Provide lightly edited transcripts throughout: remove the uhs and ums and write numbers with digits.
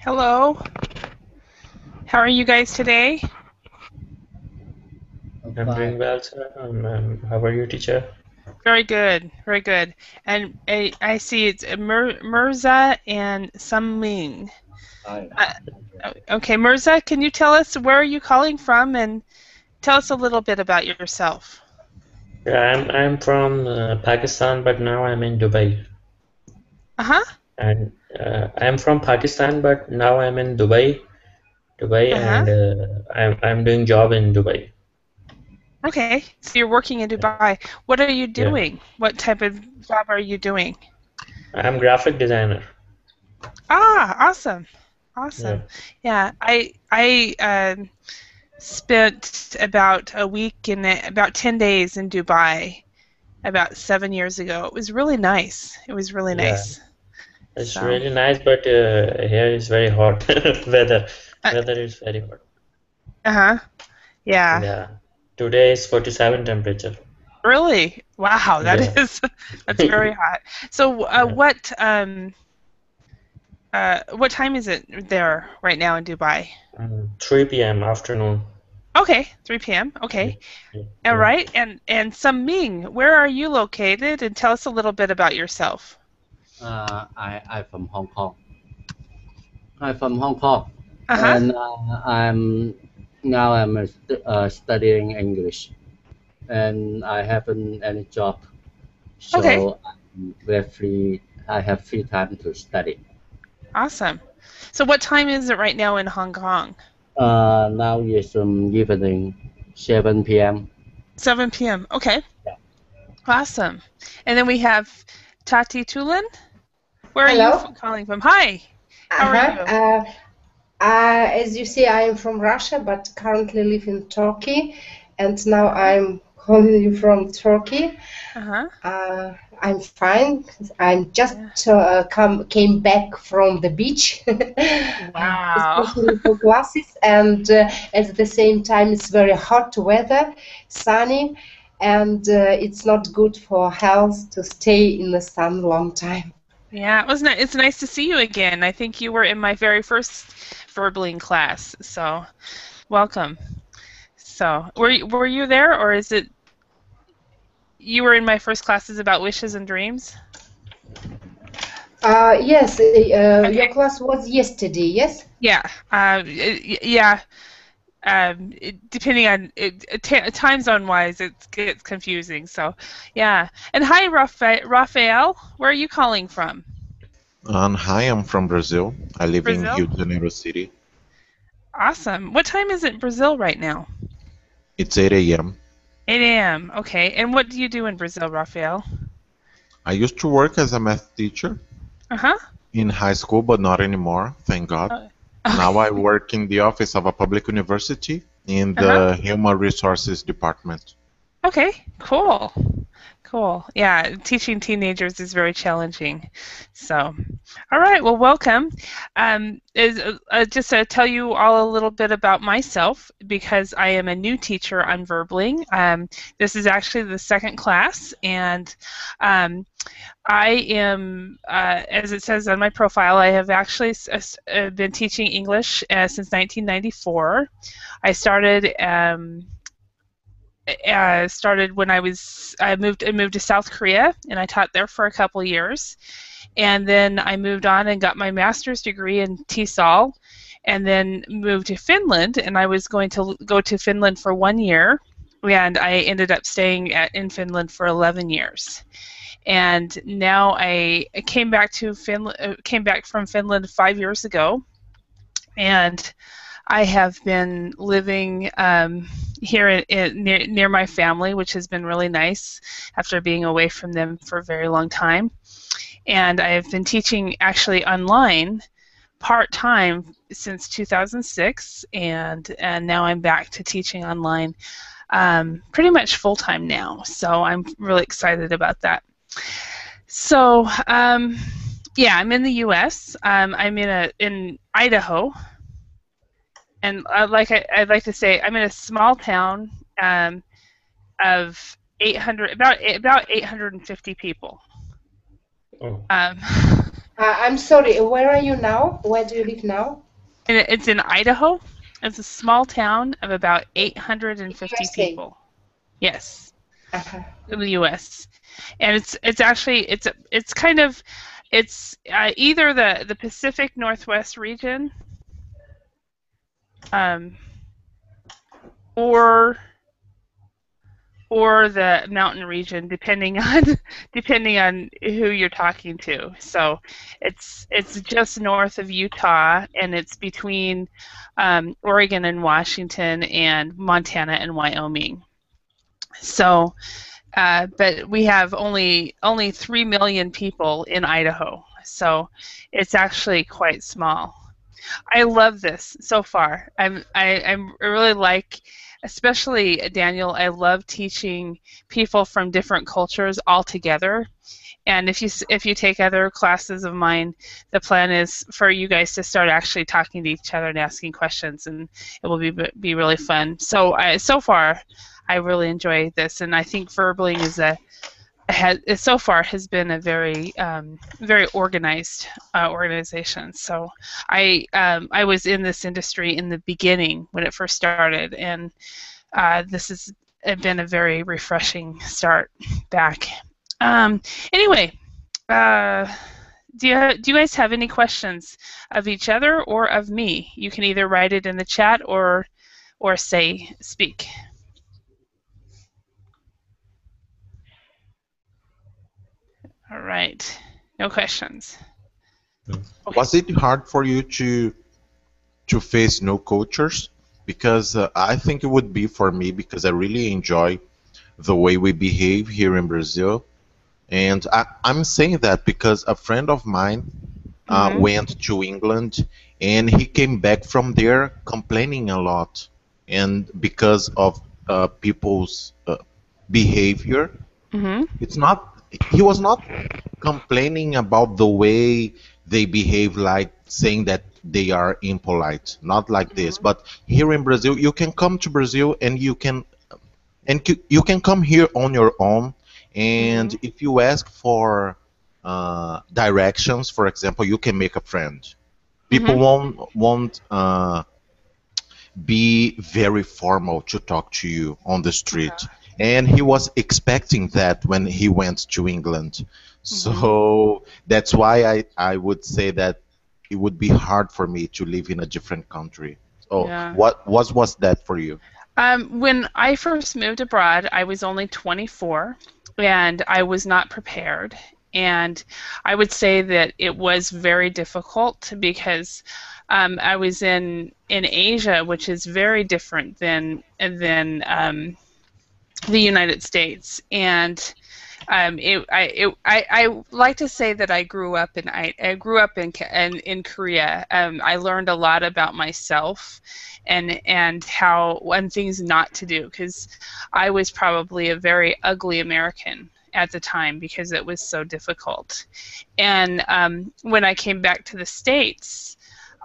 Hello. How are you guys today? I'm I'm fine. doing well, sir. How are you, teacher? Very good, very good. And I see it's Mirza and Ming. Fine. Uh, okay, Mirza, can you tell us where are you calling from and tell us a little bit about yourself? Yeah, I'm from Pakistan, but now I'm in Dubai. Uh-huh. And I'm from Pakistan, but now I'm in Dubai, Uh-huh. and I'm doing job in Dubai. Okay. So you're working in Dubai. What are you Yeah, doing? What type of job are you doing? I'm graphic designer. Ah, awesome. Yeah, Awesome. Yeah, I spent about a week and about 10 days in Dubai about 7 years ago. It was really nice. It was really yeah. nice. It's So, really nice, but here is very hot. Weather, uh, weather is very hot. uh-huh. Yeah. Yeah, today is 47 temperature. Really? Wow, Yeah, that is that's very hot. So, yeah. what time is it there right now in Dubai? 3 p.m. afternoon. Okay, 3 p.m. Yeah, Okay. yeah, All yeah. right. And Sum Ming, where are you located? And tell us a little bit about yourself. I'm from Hong Kong. I'm from Hong Kong, Uh-huh. and I'm studying English, and I haven't any job, Okay. so we're free. I have free time to study. Awesome. So what time is it right now in Hong Kong? Now is evening, 7 p.m. 7 p.m. Okay. Awesome. And then we have Tati Tulin. Where are you Hello. calling from? Hi. How are Uh-huh. you? As you see, I am from Russia, but currently live in Turkey, and now Uh-huh. I'm calling you from Turkey. Uh-huh. Uh, I'm fine. I'm just Yeah. came back from the beach, Wow. especially for classes, and at the same time, it's very hot weather, sunny, and it's not good for health to stay in the sun long time. Yeah, it was nice. It's nice to see you again. I think you were in my very first verbling class. So, welcome. So, were you there or is it you were in my first classes about wishes and dreams? Yes, your Okay. class was yesterday, yes? Yeah. Yeah. Depending on time zone wise, it gets confusing. So, yeah. And hi, Rafael. Where are you calling from? Hi, I'm from Brazil. I live in Brazil. Rio de Janeiro City. Awesome. What time is it in Brazil right now? It's 8 a.m. 8 a.m. Okay. And what do you do in Brazil, Rafael? I used to work as a math teacher Uh-huh. in high school, but not anymore, thank God. Now I Okay. work in the office of a public university in Uh-huh. the Human Resources Department. Okay. Cool. Cool. Yeah, teaching teenagers is very challenging. So, all right. Well, welcome. Just to tell you all a little bit about myself, because I am a new teacher on Verbling. This is actually the second class, and um, I am, as it says on my profile, I have actually been teaching English since 1994. I started when I moved to South Korea and I taught there for a couple years, and then I moved on and got my master's degree in TESOL, and then moved to Finland, and I was going to go to Finland for 1 year, and I ended up staying in Finland for 11 years. And now I came back to Finland, came back from Finland 5 years ago, and I have been living here near my family, which has been really nice after being away from them for a very long time. And I have been teaching actually online part time since 2006, and now I'm back to teaching online pretty much full time now. So I'm really excited about that. So yeah, I'm in the U.S. I'm in Idaho, and I'd like to say I'm in a small town of 800 about 850 people. Oh, Um, I'm sorry, where are you now? Where do you live now? And it's in Idaho. It's a small town of about 850 USA. people. Yes, Uh-huh. in the U.S. And it's actually it's kind of it's either the Pacific Northwest region, um, or the mountain region, depending on depending on who you're talking to. So it's just north of Utah, and it's between Oregon and Washington, and Montana and Wyoming. So, but we have only 3 million people in Idaho, so it's actually quite small. I love this so far. I really like, especially Daniel. I love teaching people from different cultures all together. And if you take other classes of mine, the plan is for you guys to start actually talking to each other and asking questions, and it will be really fun. So so far, I really enjoy this, and I think Verbling is so far has been a very very organized organization. So I was in this industry in the beginning when it first started, and this has been a very refreshing start back. Anyway, do you guys have any questions of each other or of me? You can either write it in the chat or speak. All right, no questions. Okay. Was it hard for you to face no cultures? Because I think it would be for me, because I really enjoy the way we behave here in Brazil. And I'm saying that because a friend of mine went to England, and he came back from there complaining a lot, and because of people's behavior. It's not. He was not complaining about the way they behave, like saying that they are impolite, not like this. But here in Brazil, you can come to Brazil, and you can come here on your own, and if you ask for directions, for example, you can make a friend. People won't be very formal to talk to you on the street. And he was expecting that when he went to England. So that's why I would say that it would be hard for me to live in a different country. So Yeah. what was that for you? When I first moved abroad, I was only 24, and I was not prepared. And I would say that it was very difficult because I was in Asia, which is very different than the United States, and I like to say that I grew up in Korea. I learned a lot about myself and how one things not to do, because I was probably a very ugly American at the time because it was so difficult. And when I came back to the States,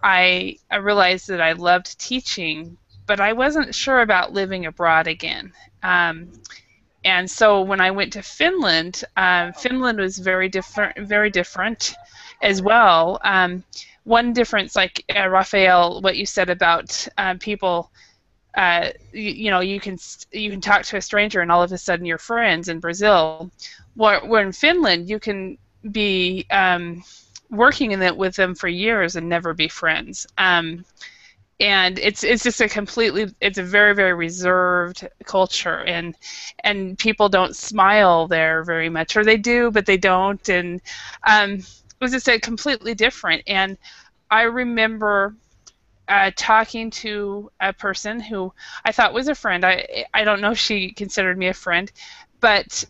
I realized that I loved teaching, but I wasn't sure about living abroad again. And so when I went to Finland, Finland was very different as well. One difference, like Raphael, what you said about people, you can talk to a stranger and all of a sudden you're friends. In Brazil, where in Finland you can be working with them for years and never be friends. And it's just it's a very, very reserved culture, and people don't smile there very much, or they do but they don't, and it was just completely different. And I remember talking to a person who I thought was a friend. I don't know if she considered me a friend, but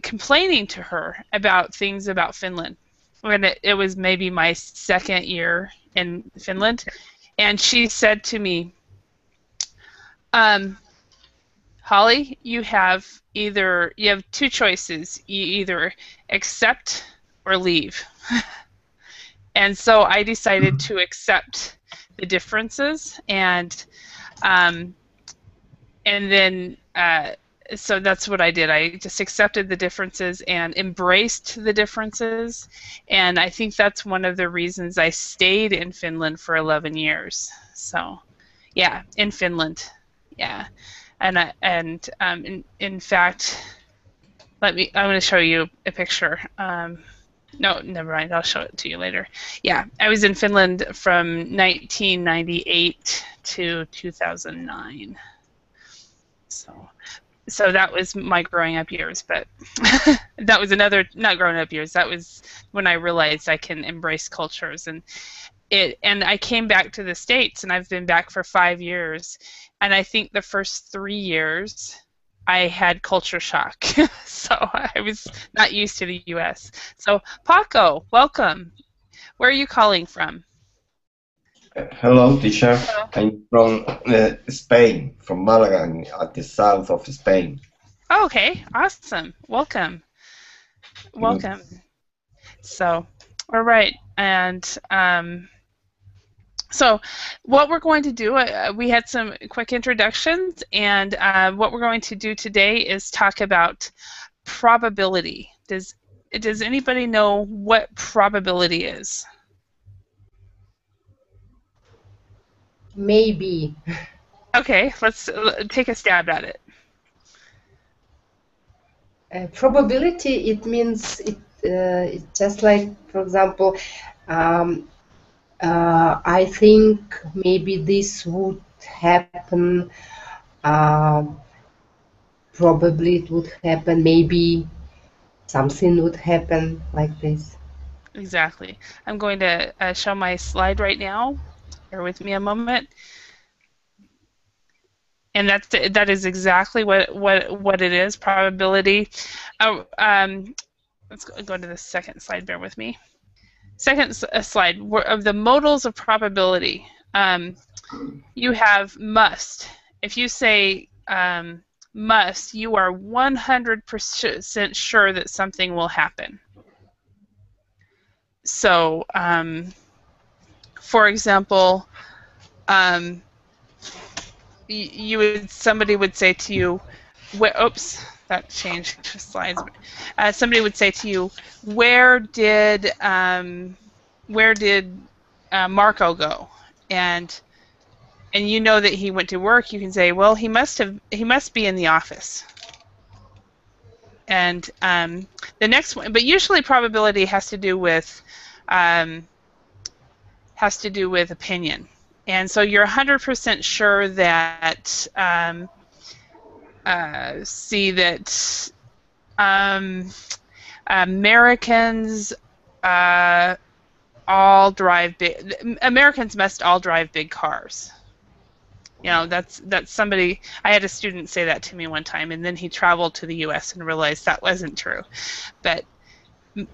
complaining to her about things about Finland when it was maybe my second year in Finland. And she said to me, Holly, you have two choices. You either accept or leave. And so I decided to accept the differences, and then so that's what I did. I just accepted the differences and embraced the differences, and I think that's one of the reasons I stayed in Finland for 11 years. So, yeah, in Finland, yeah, in fact, I'm going to show you a picture. No, never mind. I'll show it to you later. Yeah, I was in Finland from 1998 to 2009. So that was my growing up years, but that was another, not growing up years, that was when I realized I can embrace cultures. And I came back to the States, and I've been back for 5 years, and I think the first 3 years I had culture shock. So I was not used to the US. So Paco, welcome. Where are you calling from? Hello, teacher. Hello. I'm from Spain, from Malaga, at the south of Spain. Oh, okay, awesome. Welcome. Welcome. So, all right, and so what we're going to do, we had some quick introductions, and what we're going to do today is talk about probability. Does anybody know what probability is? Maybe. Okay, let's take a stab at it. Probability, it means it's just like, for example, I think maybe this would happen. Probably it would happen. Maybe something would happen like this. Exactly. I'm going to show my slide right now. Bear with me a moment. And that is exactly what it is. Probability. Oh, let's go to the second slide. Bear with me. Second slide of the modals of probability. You have must. If you say must, you are 100% sure that something will happen. So, for example, somebody would say to you, oops, that changed slides. Somebody would say to you, where did Marco go? And you know that he went to work. You can say, well, he must be in the office. And the next one, but usually probability has to do with opinion. And so you're 100% sure that Americans all drive big. Americans must all drive big cars. You know, that's somebody. I had a student say that to me one time, and then he traveled to the U.S. and realized that wasn't true. But do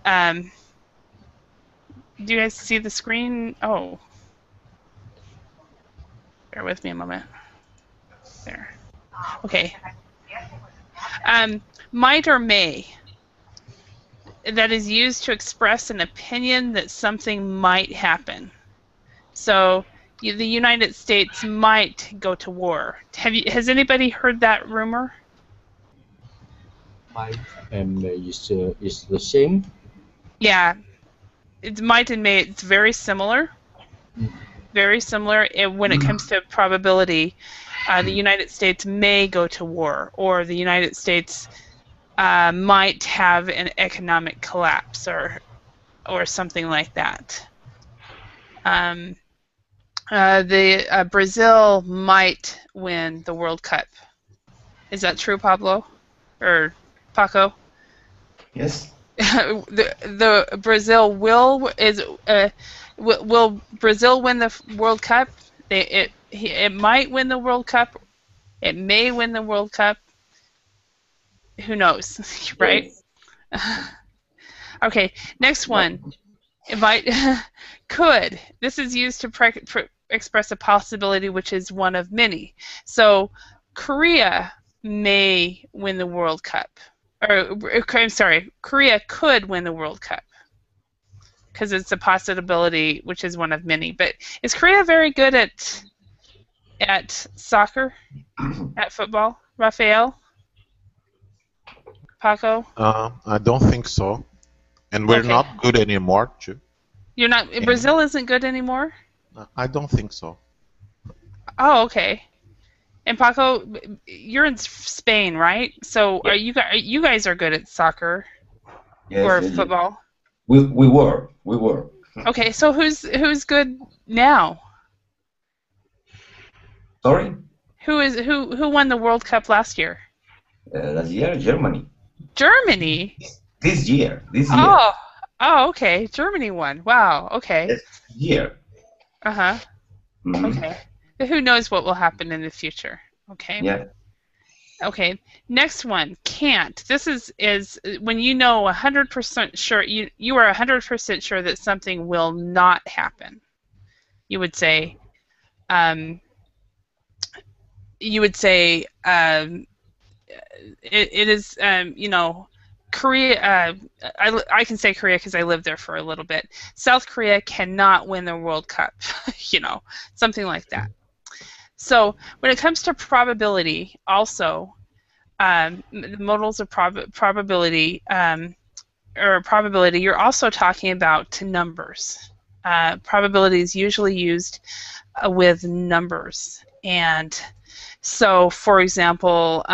you guys see the screen? Oh, bear with me a moment. There. Okay. Might or may. That is used to express an opinion that something might happen. So the United States might go to war. Has anybody heard that rumor? Might and may is the same. Yeah, it's might and may. It's very similar. Very similar. When it comes to probability, the United States may go to war, or the United States might have an economic collapse, or something like that. Brazil might win the World Cup. Is that true, Pablo? Or Paco? Yes. the Brazil will Brazil win the World Cup? It might win the World Cup. It may win the World Cup. Who knows, right? Yes. Okay, next one. It might could. This is used to express a possibility which is one of many. So Korea may win the World Cup. I'm sorry, Korea could win the World Cup because it's a possibility which is one of many. But is Korea very good at soccer, at football, Rafael? Paco? I don't think so. And we're Okay. not good anymore, too. You're not. Brazil isn't good anymore. I don't think so. Oh, okay. And Paco, you're in Spain, right? So Yeah. you guys are good at soccer Yes, or yes, yes. football? We were. Okay, so who's good now? Sorry? Who won the World Cup last year? Last year, Germany. Germany. This year. Oh, okay. Germany won. Wow. Okay. This year. Uh-huh. Mhm. Okay. Who knows what will happen in the future? Okay. Yeah. Okay. Next one. Can't. This is when you know 100% sure you are 100% sure that something will not happen. You would say it is Korea. I can say Korea because I lived there for a little bit. South Korea cannot win the World Cup. Something like that. So when it comes to probability, also the modals of probability or probability, you're also talking about numbers. Probability is usually used with numbers, and so, for example,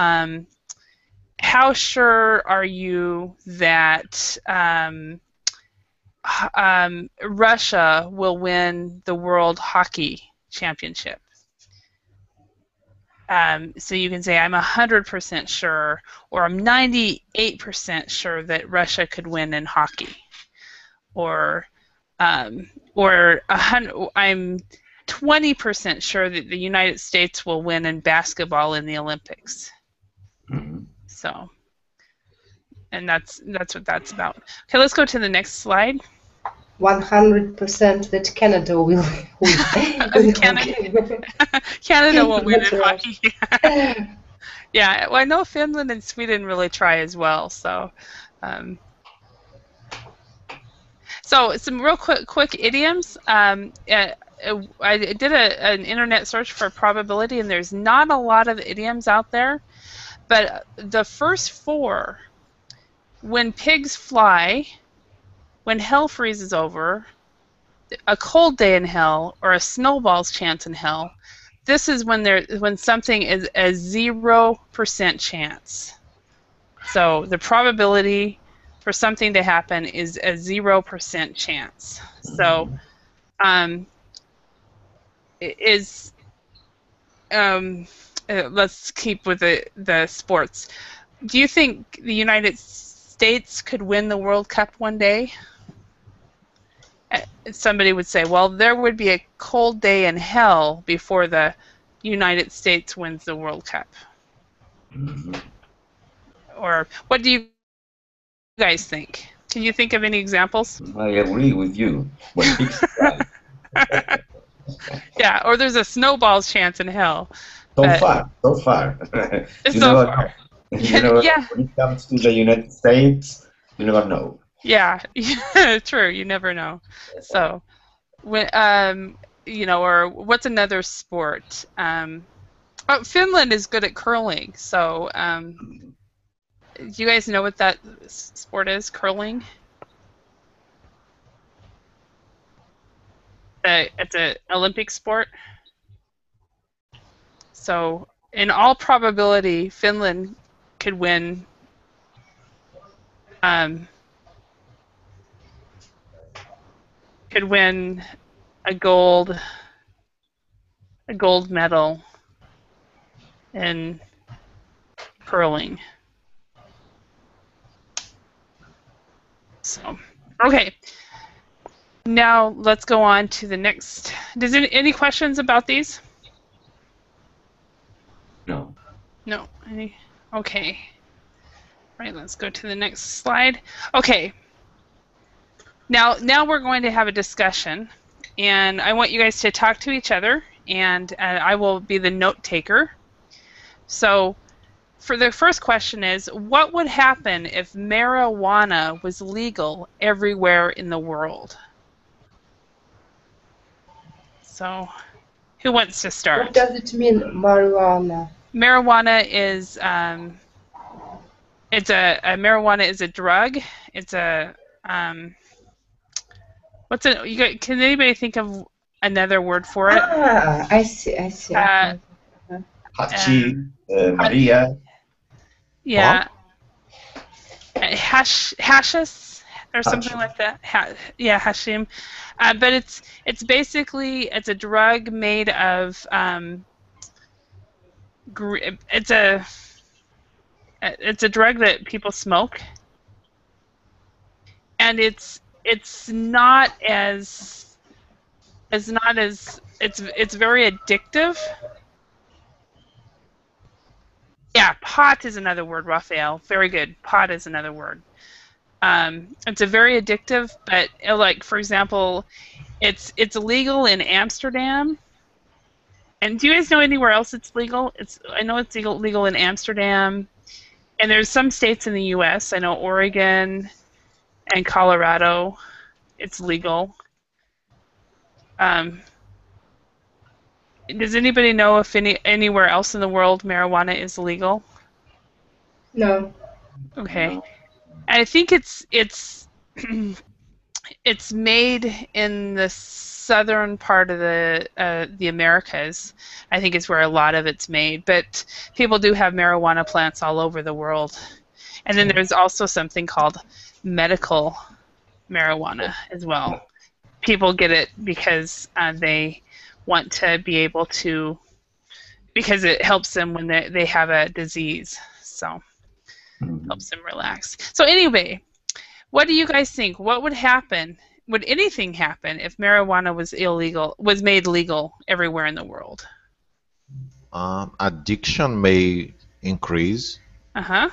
how sure are you that Russia will win the World Hockey Championship? So you can say, I'm 100% sure, or I'm 98% sure that Russia could win in hockey, or I'm 20% sure that the United States will win in basketball in the Olympics. Mhm. So, and that's what that's about. Okay, let's go to the next slide. 100% that Canada will win. Canada will win in hockey. Yeah, well, I know Finland and Sweden really try as well. So, so some real quick idioms. I did an internet search for probability, and there's not a lot of idioms out there. But the first four: when pigs fly, when hell freezes over, a cold day in hell, or a snowball's chance in hell. This is when something is a 0% chance. So the probability for something to happen is a 0% chance. So let's keep with the sports. Do you think the United States could win the World Cup one day? Somebody would say, well, there would be a cold day in hell before the United States wins the World Cup. Mhm. Or what do you guys think? Can you think of any examples? I agree with you. When pigs fly. Yeah, or there's a snowball's chance in hell. So far. You So never far. know. You never Yeah. know. When it comes to the United States, you never know. Yeah, true. You never know. So, when or what's another sport? Finland is good at curling. So, do you guys know what that sport is? Curling. It's an Olympic sport. So, in all probability, Finland could win. Could win a gold medal in curling. So, okay. Now let's go on to the next. Does any questions about these? No. No. Any? Okay. Right. Let's go to the next slide. Okay. Now we're going to have a discussion, and I want you guys to talk to each other, and I will be the note taker. So, for the first question is, what would happen if marijuana was legal everywhere in the world? So, who wants to start? What does it mean, marijuana? Marijuana is It's a marijuana is a drug. It's a what's it? Can anybody think of another word for it? Ah, I see. I see. Uh, Hachi, uh, Maria. yeah, hashish or something Hachi. like that. Yeah, hashim. But it's basically it's a drug made of it's a drug that people smoke, and it's not as it's very addictive. Yeah, pot is another word, Raphael. Very good. Pot is another word. It's a very addictive, but like for example, it's illegal in Amsterdam. And do you guys know anywhere else it's legal? I know it's legal in Amsterdam, and there's some states in the U.S. I know Oregon and Colorado. It's legal. Does anybody know if anywhere else in the world marijuana is legal? No. Okay, No. I think it's it's made in the southern part of the Americas. I think is where a lot of it's made, but people do have marijuana plants all over the world. And then there's also something called medical marijuana as well. People get it because they want to be able to, because it helps them when they have a disease. So helps them relax. So anyway, what do you guys think? What would happen? Would anything happen if marijuana was made legal everywhere in the world? Addiction may increase. Uh-huh.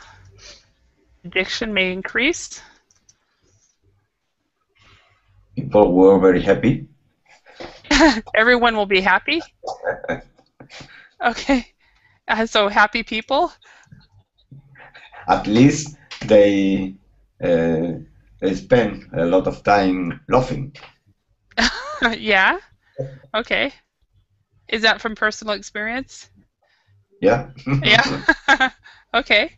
Addiction may increase. People were very happy. Everyone will be happy. Okay. So happy people. At least they spend a lot of time laughing. Yeah. Okay. Is that from personal experience? Yeah. Yeah. Okay.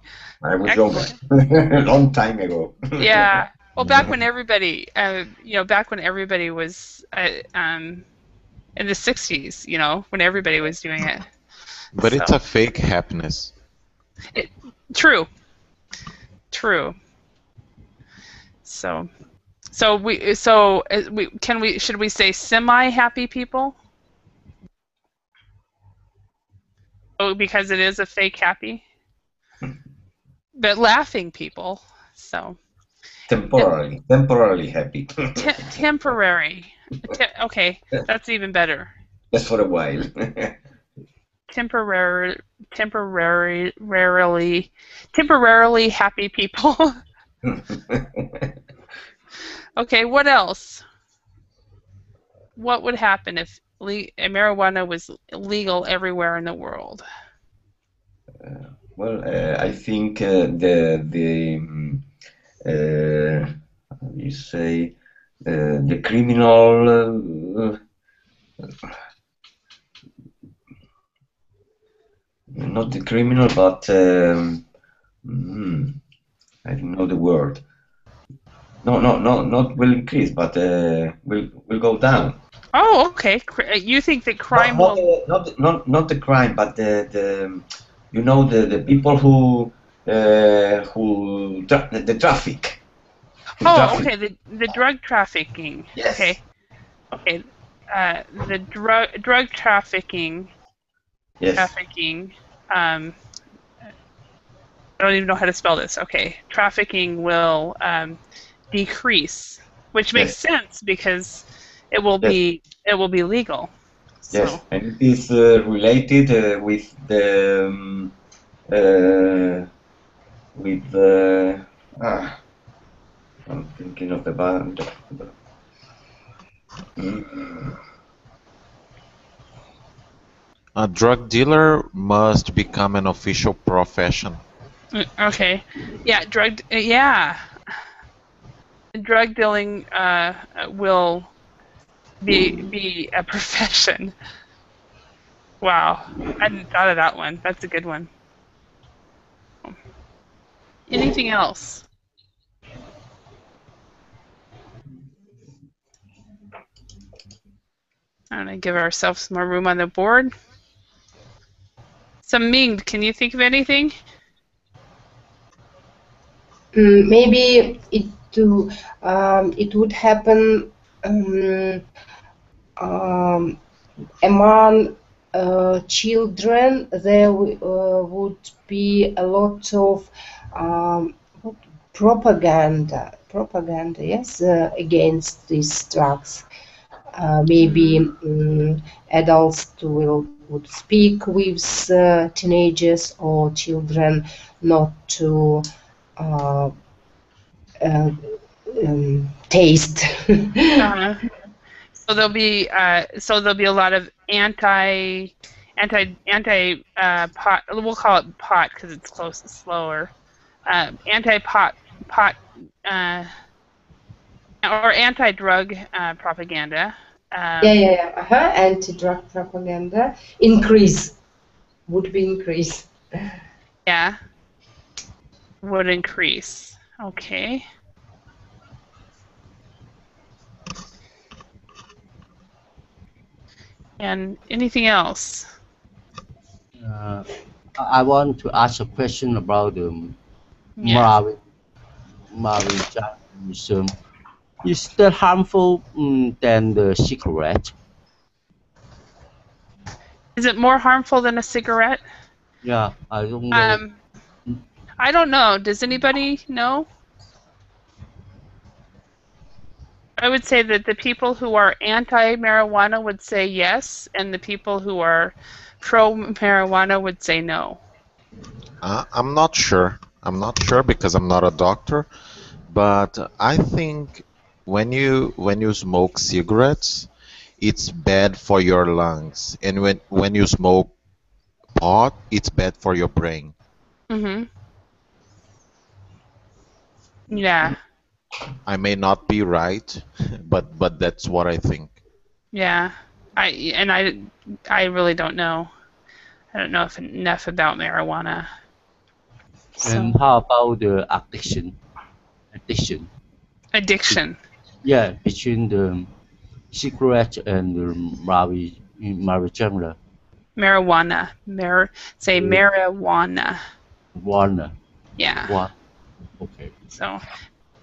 I was Excellent. younger, a long time ago. Yeah. Well, back when everybody, was in the 60s, when everybody was doing it. But So, it's a fake happiness. true. True. So should we say semi-happy people? Oh, because it is a fake happy. But laughing people. So temporarily happy. temporary. Okay, that's even better. Just for a while. Temporarily happy people. Okay, what else? What would happen if marijuana was legal everywhere in the world? Well, I think how do you say, the criminal, not the criminal, but I don't know the word. No, not will increase, but will go down. Oh, okay. You think that crime will? Not the crime, but the the people who the traffic. Oh, okay. The drug trafficking. Yes. Okay. The drug trafficking. Yes. Trafficking. I don't even know how to spell this. Okay. Trafficking will decrease, which makes sense because it will be legal. Yes, So. and it is related with the I'm thinking of the band. A drug dealer must become an official profession. Okay. Yeah. Drug dealing will be a profession. Wow, I hadn't thought of that one. That's a good one. Anything else? I'm going to give ourselves some more room on the board. So Ming, can you think of anything? Maybe it would happen among children. There would be a lot of propaganda, yes, against these drugs. Maybe adults would speak with teenagers or children not to taste. So there'll be a lot of anti pot. We'll call it pot because it's slower. Anti pot or anti-drug propaganda. Anti-drug propaganda would be increase. Yeah, would increase. Okay. And anything else? I want to ask a question about the marijuana. Is that harmful than the cigarette? Is it more harmful than a cigarette? Yeah, I don't know. I don't know. Does anybody know? I would say that the people who are anti-marijuana would say yes, and the people who are pro-marijuana would say no. I'm not sure. I'm not sure because I'm not a doctor, but I think when you smoke cigarettes, it's bad for your lungs, and when you smoke pot, it's bad for your brain. Yeah. I may not be right, but that's what I think. Yeah. I really don't know. I don't know enough about marijuana. And how about the addiction? Addiction. Yeah, between the cigarette and the marijuana. Say marijuana. Marijuana. Yeah. Okay. So.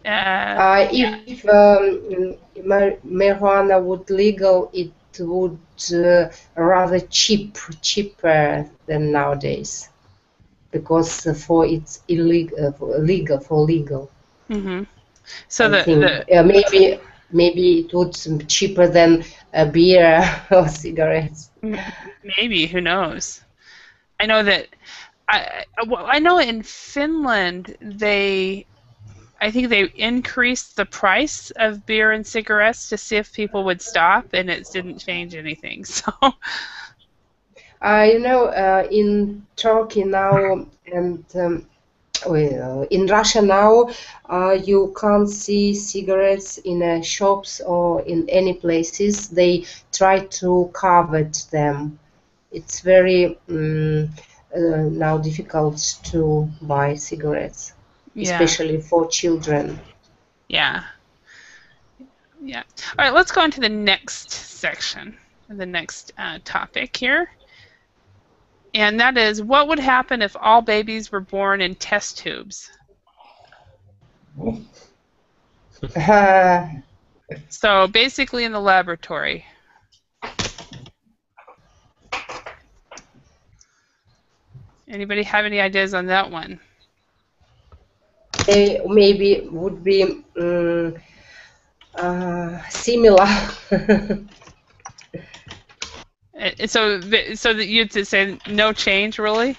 If marijuana would legal, it would rather cheaper than nowadays, because it's legal. So maybe it would be cheaper than a beer or cigarettes. Maybe, who knows? I know that I know in Finland I think they increased the price of beer and cigarettes to see if people would stop, and it didn't change anything. So. In Turkey now and in Russia now, you can't see cigarettes in shops or in any places. They try to covet them. It's very now difficult to buy cigarettes, especially for children. Yeah. Yeah. All right, let's go on to the next section, the next topic here. And that is, what would happen if all babies were born in test tubes? So basically in the laboratory. Anybody have any ideas on that one? They maybe would be similar. So that you'd say no change, really?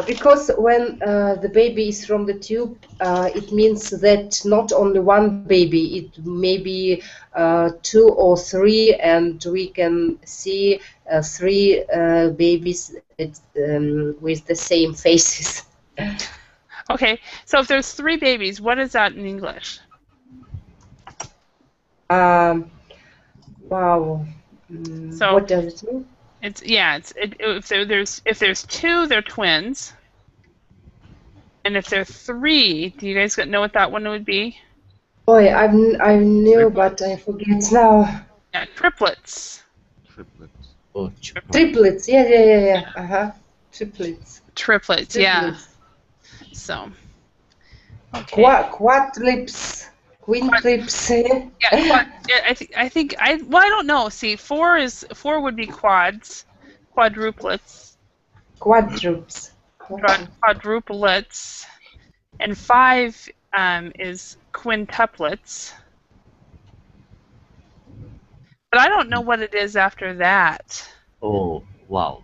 Because when the baby is from the tube, it means that not only one baby, it may be 2 or 3, and we can see 3 babies with the same faces. Okay, so if there's 3 babies, what is that in English? Wow. So what does it mean? If there's 2, they're twins. And if they're 3, do you guys know what that one would be? Oh, I knew, but I forget now. Yeah, triplets. Triplets. Oh, Triplets. Yeah. Triplets. Triplets, yeah. Triplets. So, okay. Quadrips. Quintrips. Yeah, quad. Yeah, well, I don't know. See, 4 would be quads, quadruplets, Quadrups. quadruplets, and 5 is quintuplets. But I don't know what it is after that. oh, wow.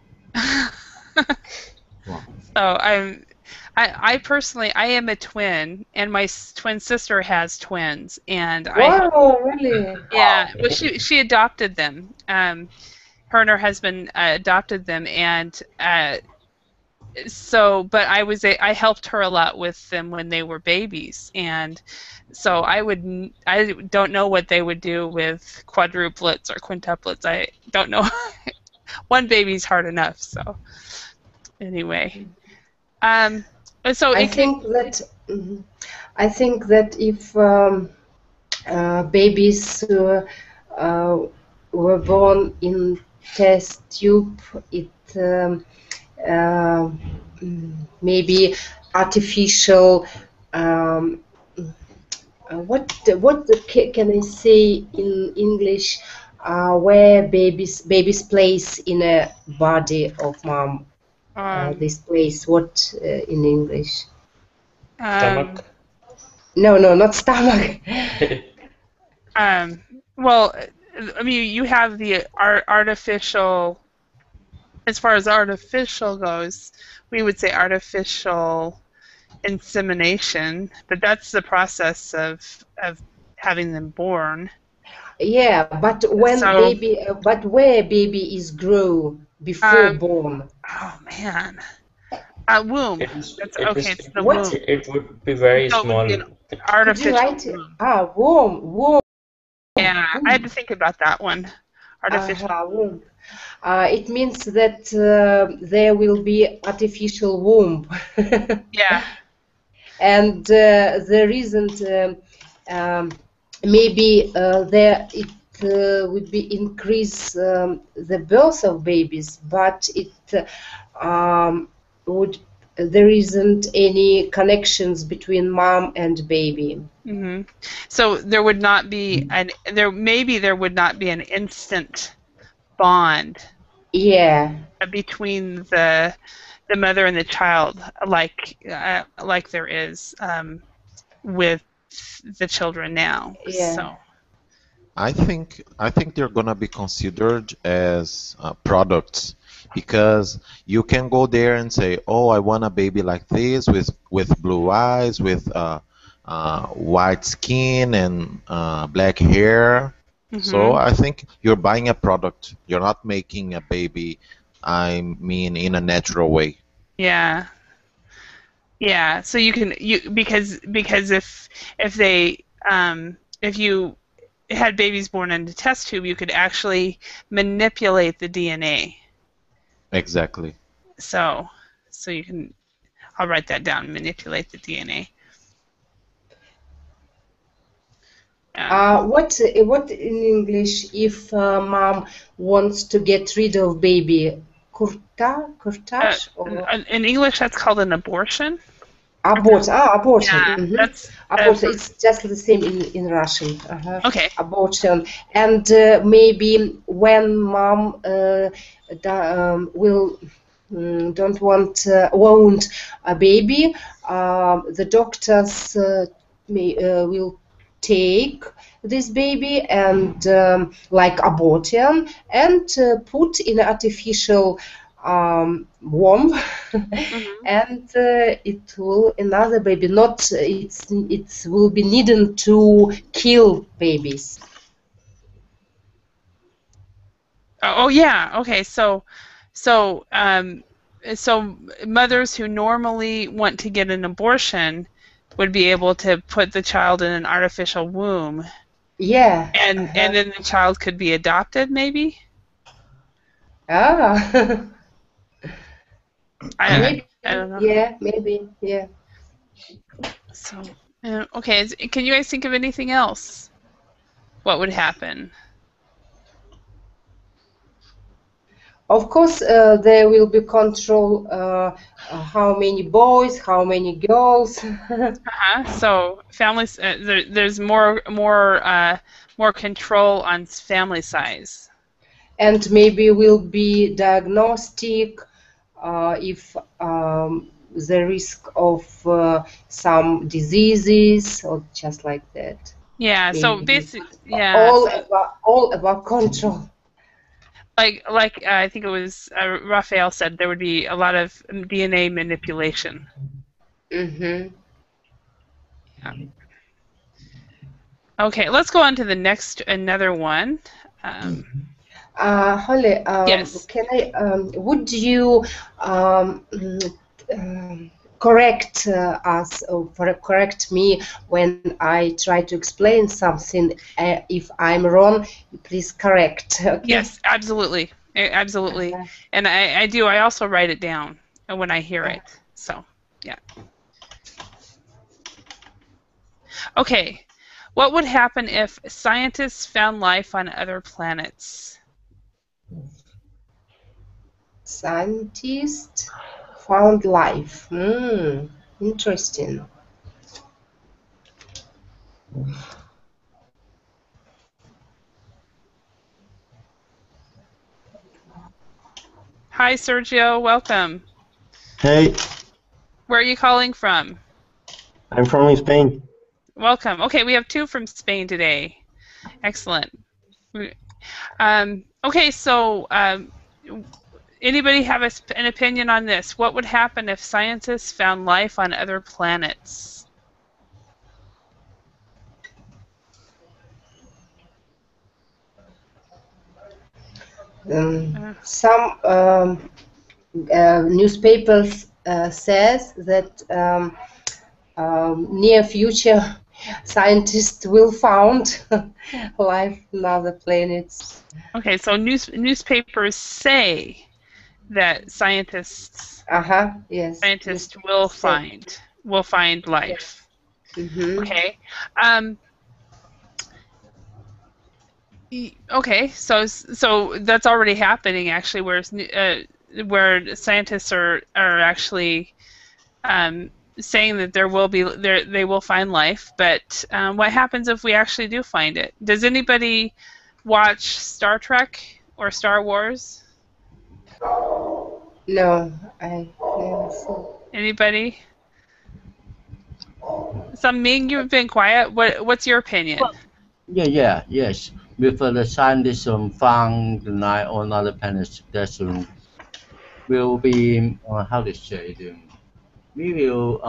Wow. So I personally, I am a twin, and my twin sister has twins, and Wow, really? yeah, well, she adopted them. Her and her husband adopted them, and so, but I helped her a lot with them when they were babies, and so I don't know what they would do with quadruplets or quintuplets. I don't know. One baby's hard enough. So anyway, so I think that if babies were born in test tube, it uh, maybe artificial. What can I say in English? Where babies place in a body of mom. This place. What in English? Stomach. No, not stomach. Well, I mean, you have the artificial. As far as artificial goes, we would say artificial insemination, but that's the process of having them born. Yeah, but when So, but where baby is grow before born. Oh man, womb. It's the What? womb. It would be very So it would small. be an Could you artificial write? womb. Womb. Yeah, I had to think about that one. Artificial. Womb. It means that there will be artificial womb. Yeah. And there isn't maybe there it would be increase the birth of babies, but it would there isn't any connections between mom and baby. Mm-hmm. So there would not be there would not be an instant bond. Yeah. Between the mother and the child, like there is with the children now. Yeah. So I think they're gonna be considered as products because you can go there and say, "Oh, I want a baby like this with blue eyes, with white skin and black hair." So I think you're buying a product. You're not making a baby. I mean, in a natural way. yeah. So because if you had babies born in a test tube, you could actually manipulate the DNA. Exactly. So you can. I'll write that down. Manipulate the DNA. What in English if mom wants to get rid of baby? Kurtaj? In English, that's called an abortion. Abortion. Abortion. Yeah, that's abortion. It's just the same in Russian. Okay. Abortion. And maybe when mom will don't want a baby, the doctors will take this baby and like abortion and put in artificial womb and it will another baby not it will be needed to kill babies. Oh yeah. Okay. So mothers who normally want to get an abortion would be able to put the child in an artificial womb. Yeah. And then the child could be adopted, maybe. I don't know. Yeah, maybe. Yeah. So, okay, can you guys think of anything else? What would happen? Of course, there will be control. How many boys? How many girls? So families, there's more control on family size. And maybe will be diagnostic if the risk of some diseases or just like that. Yeah. So Maybe basically, yeah. all about control. Like I think it was Raphael said there would be a lot of DNA manipulation. Mm-hmm. Yeah. Okay, let's go on to the next another one. Holly, Yes. can I? Would you correct us or correct me when I try to explain something? If I'm wrong, please correct. Okay? Yes, absolutely, absolutely. And I do. I also write it down when I hear it. So, yeah. Okay. What would happen if scientists found life on other planets? Scientists found life. Interesting. Hi, Sergio. Welcome. Hey, Where are you calling from? I'm from Spain. Welcome. Okay, we have two from Spain today. Excellent. Okay, so anybody have an opinion on this? What would happen if scientists found life on other planets? Some newspapers says that near future scientists will found life on other planets. Okay, so newspapers say that scientists Yes. scientists will find life. Mm-hmm. Okay. Okay, so that's already happening actually, where scientists are actually saying that they will find life, but what happens if we actually do find it? Does anybody watch Star Trek or Star Wars? No, I never saw. Anybody? Ming, you've been quiet. What's your opinion? Yes. With the scientists found the life on other planets, that will be how to say it. We will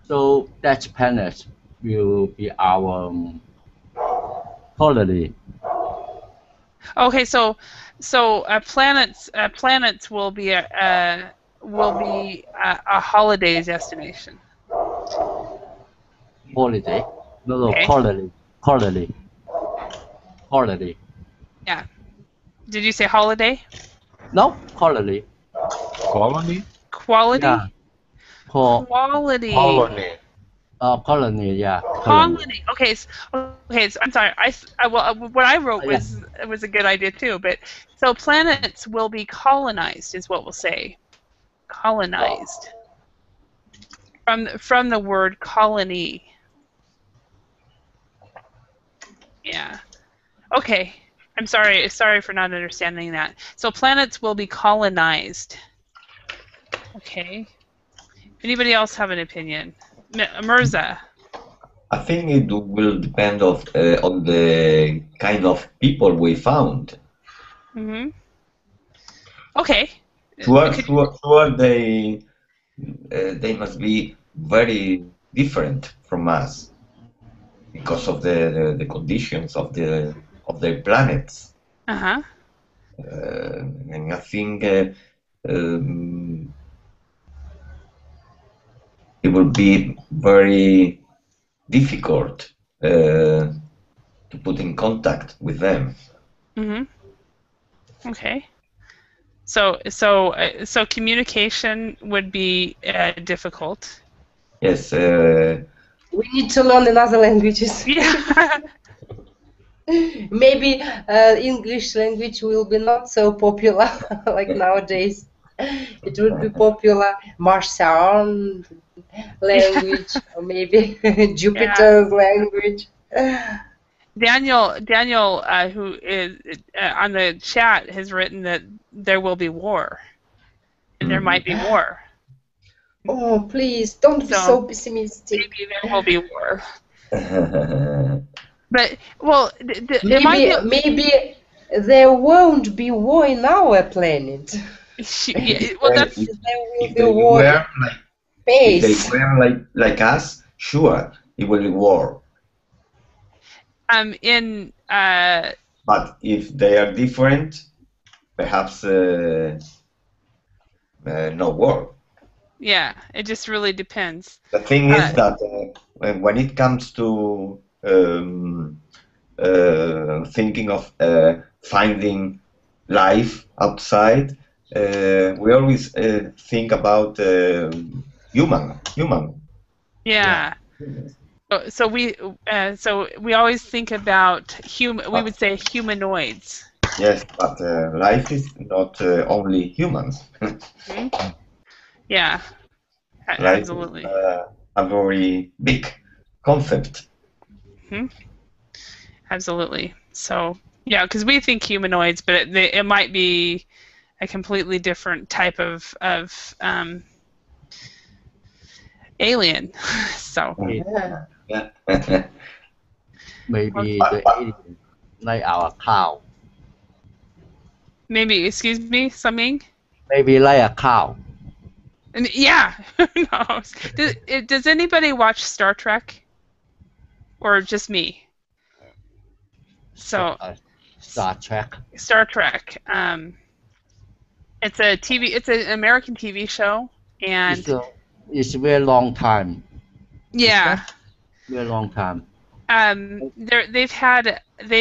so that planet will be our colony. Okay, so planets will be a holiday destination. Holiday? No, Okay. Colony. Yeah. Did you say holiday? No, colony. Colony? Quality? Yeah. Quality. Colony. Colony. Yeah. Colony. Okay. So I'm sorry. What I wrote was a good idea too. But so planets will be colonized, is what we'll say. Colonized. From the word colony. Yeah. Okay. I'm sorry. Sorry for not understanding that. So planets will be colonized. Okay. Anybody else have an opinion? Mirza. I think it will depend on the kind of people we found. Mm-hmm. Okay. Sure, they must be very different from us because of the conditions of their planets. Uh-huh. And I think it will be very difficult to put in contact with them. Mm-hmm. Okay. So communication would be difficult. Yes. We need to learn another languages. Yeah. Maybe English language will be not so popular like nowadays. It would be popular Martian language or maybe Jupiter's language. Daniel, who is on the chat, has written that there will be war, and there might be war. Oh, please don't be So so pessimistic. maybe there will be war. But well, it might Maybe be. maybe there won't be war in our planet. Yeah, well, that's if, There will if be they war were in if they space. were like us, sure, it will be war. in But if they are different, perhaps no war. yeah, it just really depends. The thing is that when it comes to thinking of finding life outside, we always think about human. Yeah. So we always think about we would say humanoids. Yes, but life is not only humans. Yeah, Life absolutely. is a very big concept. Absolutely. So yeah, because we think humanoids, but it might be a completely different type of alien. So Yeah. Maybe the alien like our cow. maybe, excuse me, Saming? Maybe like a cow. And yeah, who knows? Does anybody watch Star Trek, or just me? So Star Trek. Star Trek. It's an American TV show, and It's a very long time. yeah, Very long time. they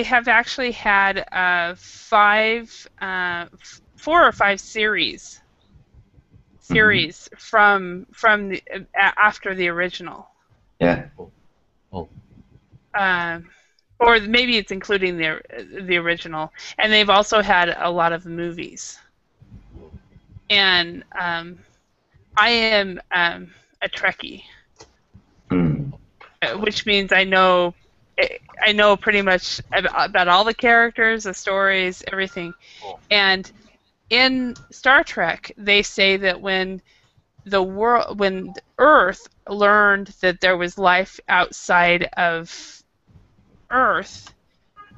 have actually had 4 or 5 series from the after the original. Yeah. Or maybe it's including the original, and they've also had a lot of movies. And I am a Trekkie, which means I know pretty much about all the characters, the stories, everything. And in Star Trek, they say that when Earth learned that there was life outside of Earth,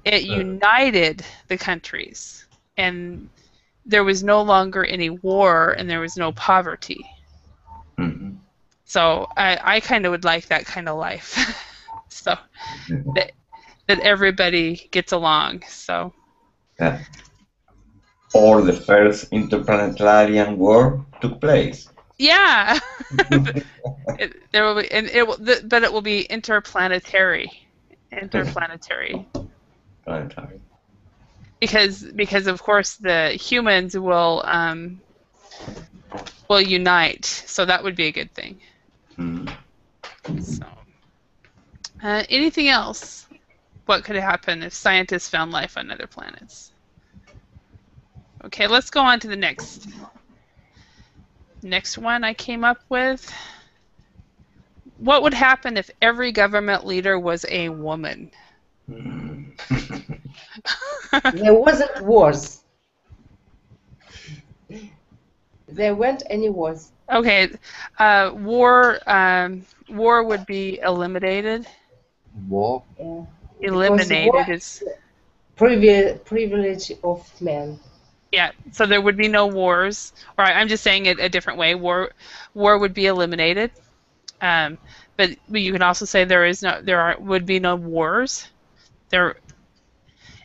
it united the countries, and there was no longer any war, and there was no poverty. So I kind of would like that kind of life. So that everybody gets along. So. Yeah. Or the first interplanetary war took place. Yeah. There will be, and but it will be interplanetary. Because of course the humans will unite, so that would be a good thing. So, anything else? What could happen if scientists found life on other planets? Okay, let's go on to the next one I came up with. What would happen if every government leader was a woman? There wasn't wars. There weren't any wars. Okay, war would be eliminated. War? Yeah. Eliminated is privilege of men. Yeah, so there would be no wars. Or I'm just saying it a different way. War would be eliminated. But you can also say would be no wars.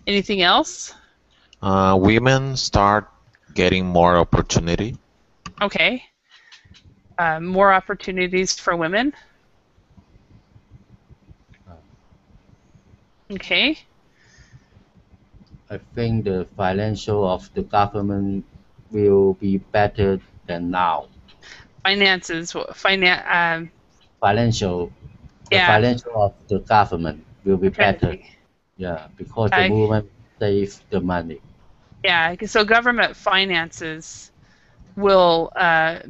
Anything else? Women start getting more opportunity. Okay. More opportunities for women. Okay. I think the financial of the government will be better than now. Finances. financial, the Yeah, financial of the government will be I'm trying to better. think. Yeah, because the woman save the money. Yeah, so government finances will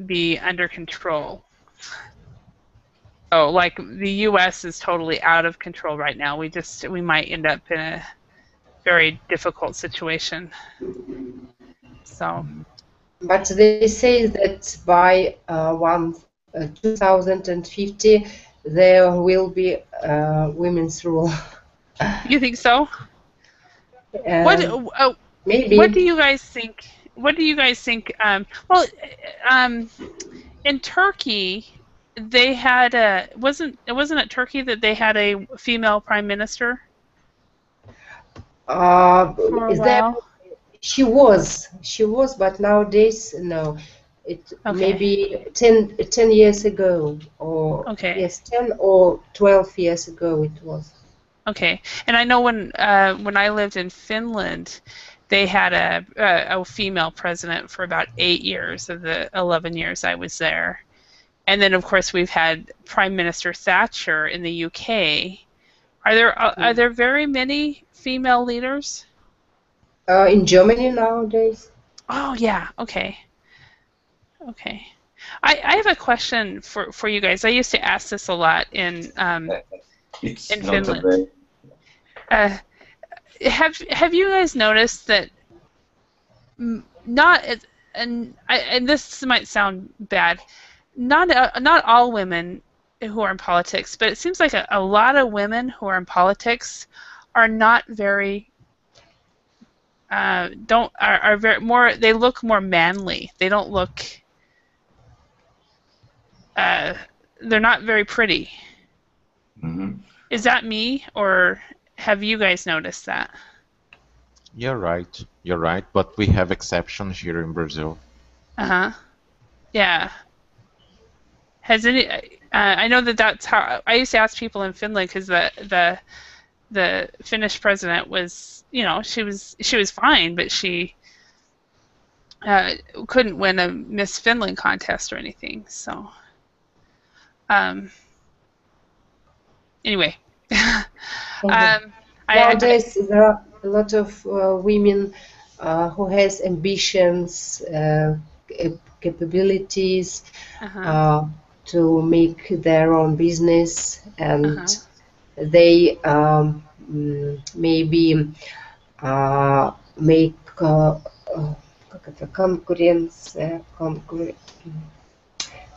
be under control. Oh, like the U.S. is totally out of control right now. We might end up in a very difficult situation. So. But they say that by 2050 there will be women's rule. You think so? What Maybe. do you guys think? What do you guys think? Well, in Turkey, they had wasn't it Turkey that they had a female prime minister for a There while? she was, but nowadays no. It Okay. maybe 10 years ago, or Okay. yes, 10 or 12 years ago it was. Okay. And I know when I lived in Finland, they had a female president for about 8 years of the 11 years I was there. And then, of course, we've had Prime Minister Thatcher in the UK. Are there very many female leaders? In Germany nowadays. Oh yeah. Okay. Okay. I have a question for you guys. I used to ask this a lot in Finland. Have you guys noticed that not and this might sound bad, not all women who are in politics, but it seems like a lot of women who are in politics are not very are very more, they look more manly. They don't look they're not very pretty. Mm-hmm. Is that me, or have you guys noticed that? You're right, but we have exceptions here in Brazil. Yeah. Has any I know that's how I used to ask people in Finland, because the Finnish president was, she was fine, but she couldn't win a Miss Finland contest or anything. So anyway, nowadays there are a lot of women who has ambitions, capabilities to make their own business, and they maybe make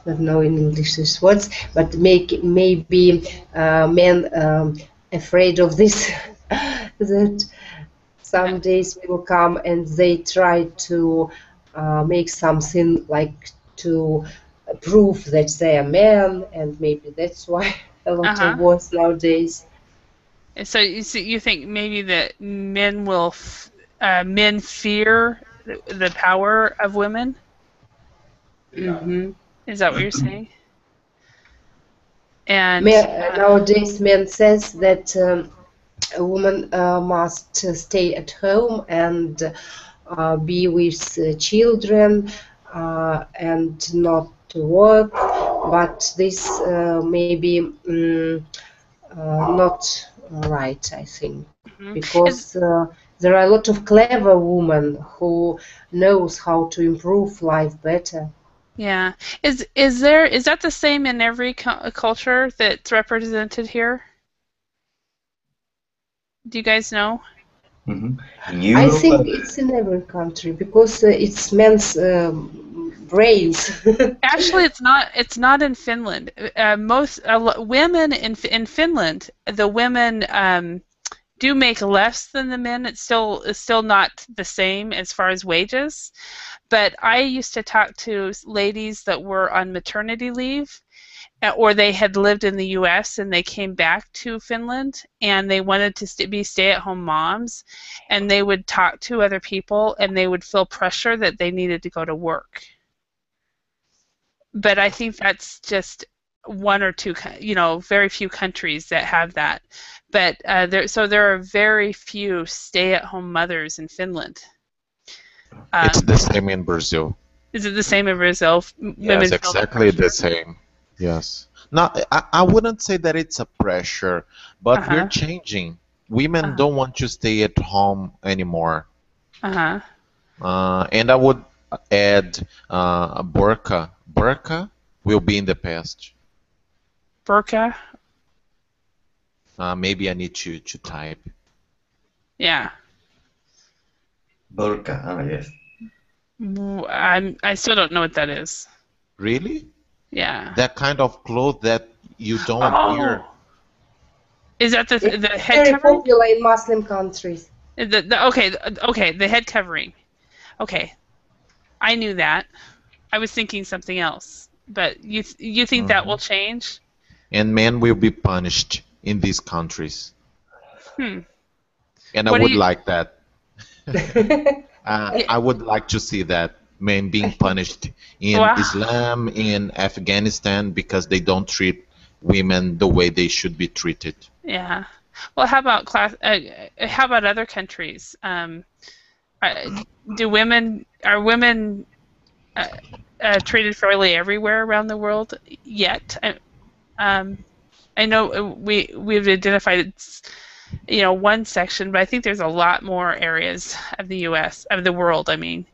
don't know in English these words, but make maybe men afraid of this that some days will come and they try to make something like to prove that they are men, and maybe that's why a lot of wars nowadays. So you think maybe that men will men fear the power of women? Mm-hmm. Is that what you're saying? And nowadays men says that a woman must stay at home and be with children and not to work, but this may be not right, I think, because there are a lot of clever women who knows how to improve life better. Yeah, is that the same in every culture that's represented here? Do you guys know? Mm-hmm. I think it's in every country because it's men's brains. Actually, it's not in Finland. Most women in Finland, the women do make less than the men. It's still not the same as far as wages. But I used to talk to ladies that were on maternity leave, or they had lived in the U.S. and they came back to Finland and they wanted to be stay-at-home moms, and they would talk to other people and they would feel pressure that they needed to go to work. But I think that's just one or two, very few countries that have that. But there are very few stay-at-home mothers in Finland. It's the same in Brazil. Is it the same in Brazil? Yes, exactly the same. Yes. No, I wouldn't say that it's a pressure, but we're Uh-huh. changing. Women Uh-huh. don't want to stay at home anymore. Uh-huh. And I would add burqa. Burqa will be in the past. Burqa? Maybe I need to type. Yeah. Burqa, yes. I still don't know what that is. Really? Yeah. That kind of clothes that you don't wear. Oh. Is that the It's head very covering? popular in Muslim countries. Okay, the head covering. Okay. I knew that. I was thinking something else. But you think that will change? And men will be punished in these countries. Hmm. And I What do would you like that. I would like to see that men being punished in Wow. Islam, in Afghanistan, because they don't treat women the way they should be treated. Yeah. Well, how about how about other countries? Are women treated fairly everywhere around the world yet? I know we've identified one section, but I think there's a lot more areas of the U.S. of the world. I mean,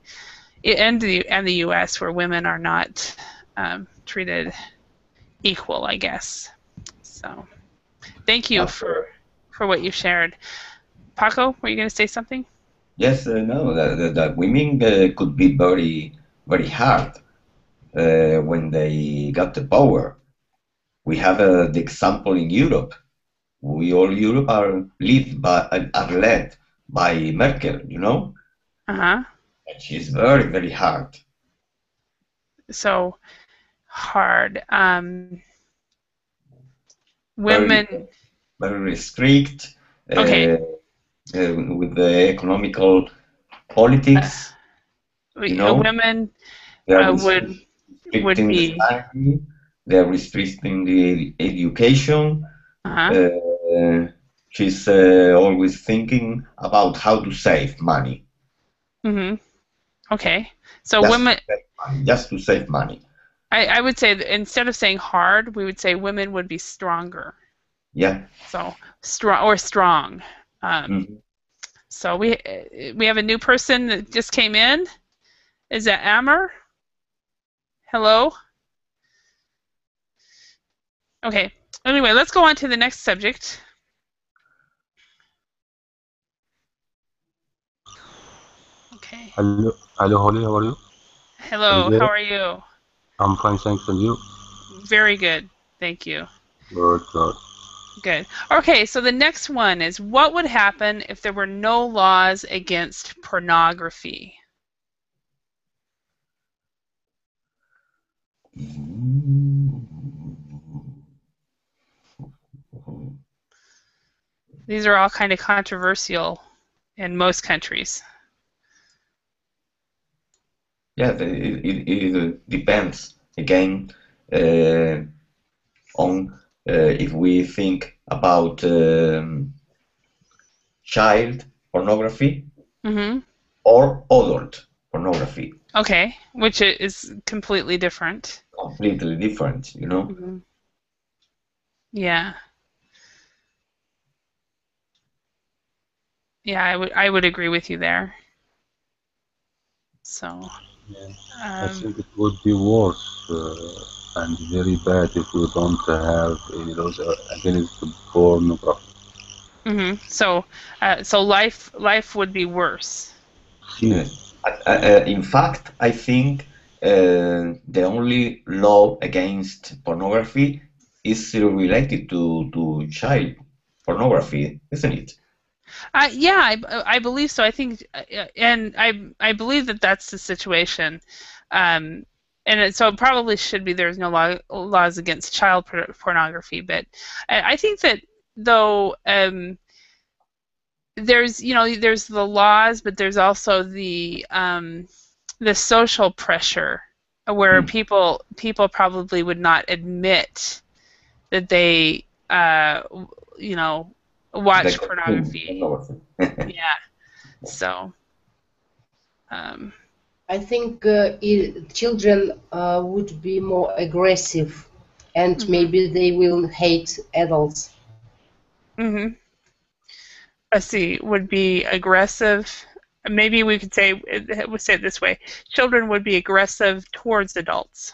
and the U.S. where women are not treated equal, I guess. So, thank you for what you shared. Paco, were you going to say something? Yes, no, that women could be very, very hard when they got the power. We have the example in Europe. All Europe are led by Merkel, you know? Uh-huh. And she's very, very hard. So hard. Very, Women. very strict Okay. with the economical politics, you know? Women They are would restricting the be. salary, they are restricting the education. Uh-huh. She's always thinking about how to save money. Mm-hmm. Okay. So Just women. to save money. Just to save money. I would say that instead of saying hard, we would say women would be stronger. Yeah. So strong. So we have a new person that just came in. Is that Amber? Hello? Okay. Anyway, let's go on to the next subject. Okay. Hello, Holly, how are you? Hello, how are you? I'm fine, thanks, and you? Very good, thank you. Good, good. Good. Okay, so the next one is, what would happen if there were no laws against pornography? These are all kind of controversial in most countries. Yeah, it depends again on if we think about child pornography or adult pornography. Okay, which is completely different. Completely different, you know? Yeah. Yeah, I would agree with you there. So. Yeah. I think it would be worse and very bad if we don't have any laws against pornography. So life would be worse. Yes. In fact, I think the only law against pornography is related to child pornography, isn't it? Yeah, I believe so. I think, and I believe that that's the situation, and so it probably should be there's no laws against child pornography. But I think that though there's there's the laws, but there's also the social pressure where people probably would not admit that they watch pornography. Yeah. So. I think children would be more aggressive and maybe they will hate adults. Let's see, would be aggressive. Maybe we could say, we'll say it this way: children would be aggressive towards adults.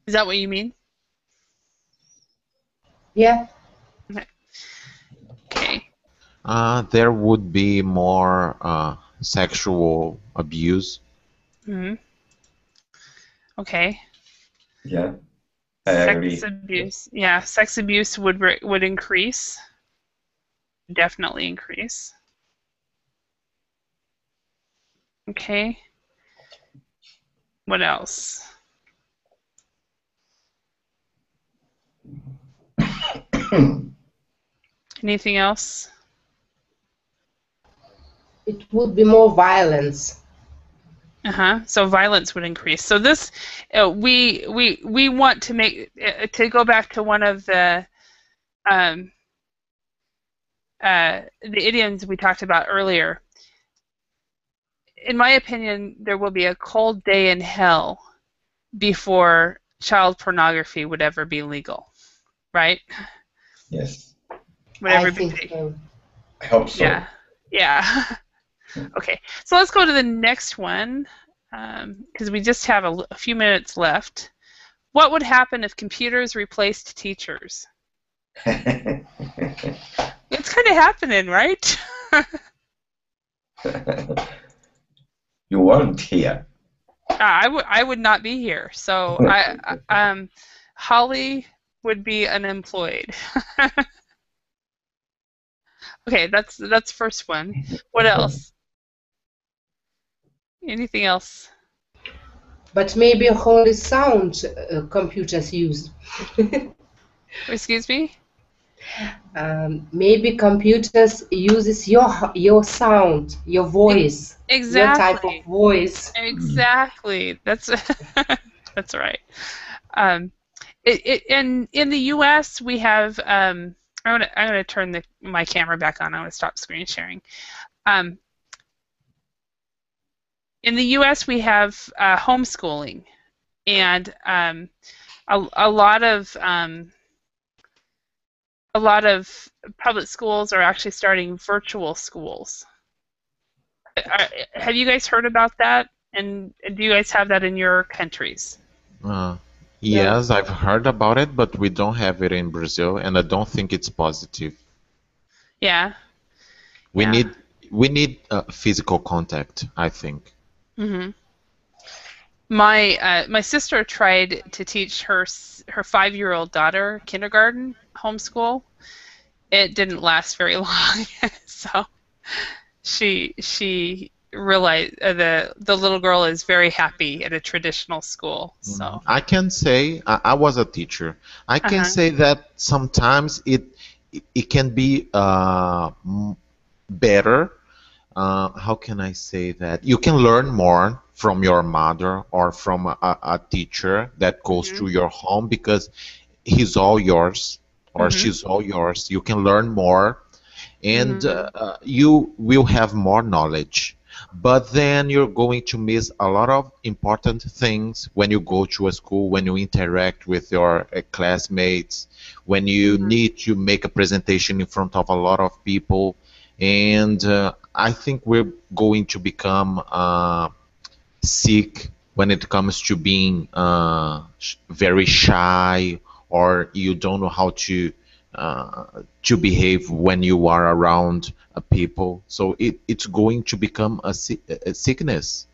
Is that what you mean? Yeah. Okay. There would be more sexual abuse. Okay. Yeah, I agree. Sex abuse. Yeah, sex abuse would increase. Definitely increase. Okay. What else? Anything else? It would be more violence. So violence would increase. So this, we want to make, to go back to one of the idioms we talked about earlier. In my opinion, there will be a cold day in hell before child pornography would ever be legal, right? Yes. Would I everybody? think so. I hope so. Yeah. Yeah. Okay. So let's go to the next one, because we just have a few minutes left. What would happen if computers replaced teachers? It's kind of happening, right? You weren't here. I would not be here. So Holly would be unemployed. Okay, that's first one. What else? Anything else? But maybe only sound computers use. Excuse me? Maybe computers uses your sound, your voice, your type of Exactly. voice. Exactly. That's that's right. In the U.S. we have. I'm gonna turn my camera back on. I'm gonna stop screen sharing. In the U.S. we have homeschooling, and a lot of public schools are actually starting virtual schools. Have you guys heard about that? And do you guys have that in your countries? Yes, I've heard about it, but we don't have it in Brazil, and I don't think it's positive. Yeah. We need physical contact, I think. My sister tried to teach her 5-year-old daughter kindergarten homeschool. It didn't last very long, so she realized the little girl is very happy at a traditional school. So I can say I was a teacher. I can say that sometimes it can be better. How can I say that? You can learn more from your mother or from a teacher that goes to your home because he's all yours or she's all yours. You can learn more, and you will have more knowledge. But then you're going to miss a lot of important things when you go to a school, when you interact with your classmates, when you need to make a presentation in front of a lot of people. And I think we're going to become sick when it comes to being very shy, or you don't know how to behave when you are around people. So it's going to become a sickness.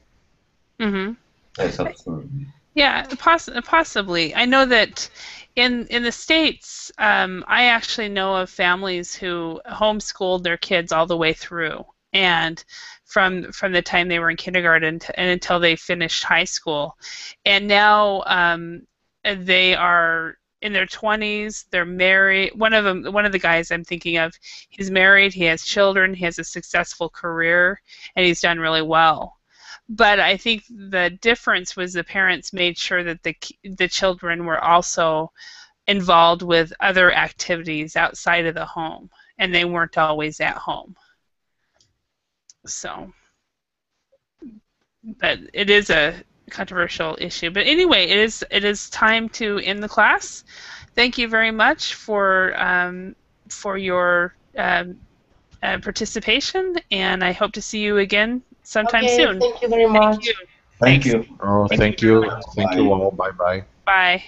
Yes, absolutely. yeah, possibly. I know that in the States, I actually know of families who homeschooled their kids all the way through, and from the time they were in kindergarten and until they finished high school, and now they are in their 20s. They're married. One of the guys I'm thinking of, he's married. He has children. He has a successful career, and he's done really well. But I think the difference was the parents made sure that the children were also involved with other activities outside of the home, and they weren't always at home. So, but it is controversial issue. But anyway, it is time to end the class. Thank you very much for your participation, and I hope to see you again sometime Okay, soon. thank you very much. Thank you. Thank Thanks. you. Oh, Thank you thank very you. much. Thank you all. Bye bye. Bye.